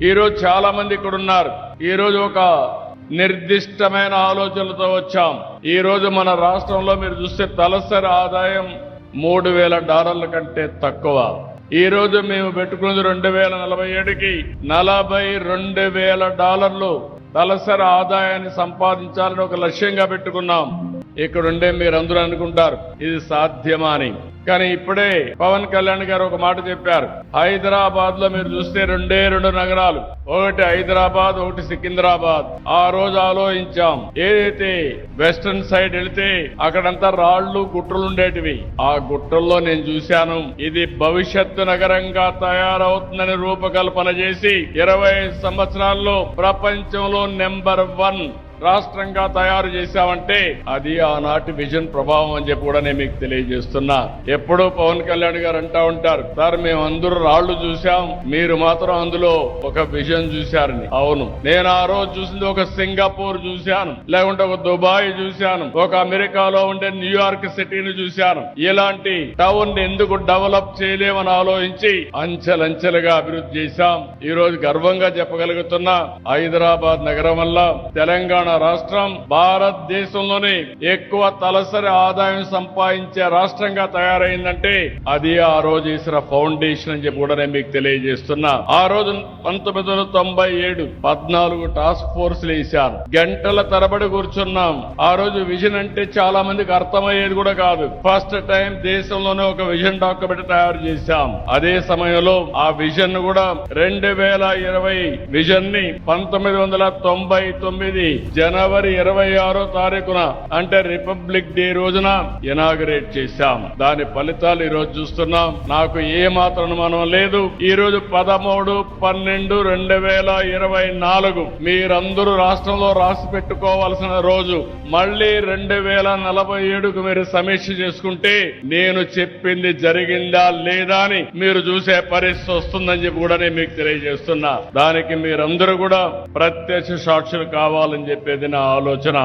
ఈ రోజు చాలా మంది ఇక్కడ ఉన్నారు. ఈ రోజు ఒక నిర్దిష్టమైన ఆలోచనలతో వచ్చాం. ఈ రోజు మన రాష్ట్రంలో మీరు చూస్తే తలసరి ఆదాయం $3,000 కంటే తక్కువ. ఈ రోజు మేము పెట్టుకున్నది 2047కి $42,000 తలసరి ఆదాయాన్ని సంపాదించాలని ఒక లక్ష్యంగా పెట్టుకున్నాం. ఇక్కడుండే మీరందరూ అనుకుంటారు ఇది సాధ్యమా అని. కానీ ఇప్పుడే పవన్ కళ్యాణ్ గారు ఒక మాట చెప్పారు. హైదరాబాద్ లో మీరు చూస్తే రెండు నగరాలు, ఒకటి హైదరాబాద్, ఒకటి సికింద్రాబాద్. ఆ రోజు ఆలోచించాం, ఏదైతే వెస్టర్న్ సైడ్ వెళితే అక్కడంతా రాళ్లు గుట్టలు ఉండేటివి. ఆ గుట్టల్లో నేను చూశాను, ఇది భవిష్యత్తు నగరంగా తయారవుతుందని రూపకల్పన చేసి 25 సంవత్సరాల్లో ప్రపంచంలో నెంబర్ 1 రాష్ట్రంగా తయారు చేశామంటే అది ఆనాటి విజన్ ప్రభావం అని చెప్పి కూడా నేను మీకు తెలియజేస్తున్నా. ఎప్పుడూ పవన్ కళ్యాణ్ గారు అంటా ఉంటారు, సార్ మేము అందరూ రాళ్లు చూశాం, మీరు మాత్రం అందులో ఒక విజన్ చూశారని. అవును, నేను ఆ రోజు చూసింది ఒక సింగపూర్ చూశాను, లేకుంటే ఒక దుబాయ్ చూశాను, ఒక అమెరికాలో ఉండే న్యూయార్క్ సిటీని చూశాను. ఇలాంటి టౌన్ ఎందుకు డెవలప్ చేయలేమని ఆలోచించి అంచెలంచెలుగా అభివృద్ధి చేశాం. ఈ రోజు గర్వంగా చెప్పగలుగుతున్నా, హైదరాబాద్ నగరం వల్ల తెలంగాణ రాష్ట్రం భారతదేశంలోనే ఎక్కువ తలసరి ఆదాయం సంపాదించే రాష్ట్రంగా తయారైందంటే అది ఆ రోజు వేసిన ఫౌండేషన్ అని చెప్పి కూడా నేను మీకు తెలియజేస్తున్నా. ఆ రోజు 1997 14 టాస్క్ ఫోర్స్లు వేశాను. గంటల తరబడి కూర్చున్నాం. ఆ రోజు విజన్ అంటే చాలా మందికి అర్థమయ్యేది కూడా కాదు. ఫస్ట్ టైం దేశంలోనే ఒక విజన్ డాక్యుమెంట్ తయారు చేశాం. అదే సమయంలో ఆ విజన్ కూడా 2020 విజన్ ని 1999 జనవరి 26వ తారీఖున అంటే రిపబ్లిక్ డే రోజున ఇనాగరేట్ చేశాం. దాని ఫలితాలు ఈ రోజు చూస్తున్నాం. నాకు ఏ మాత్రం అనుమానం లేదు, ఈ రోజు 13/12/2024 మీరందరూ రాష్ట్రంలో రాసి పెట్టుకోవాల్సిన రోజు. మళ్ళీ 2047కు మీరు సమీక్ష చేసుకుంటే నేను చెప్పింది జరిగిందా లేదా అని మీరు చూసే పరిస్థితి వస్తుందని చెప్పి కూడా నేను మీకు తెలియజేస్తున్నా. దానికి మీరందరూ కూడా ప్రత్యక్ష సాక్షులు కావాలని చెప్పేది నా ఆలోచన.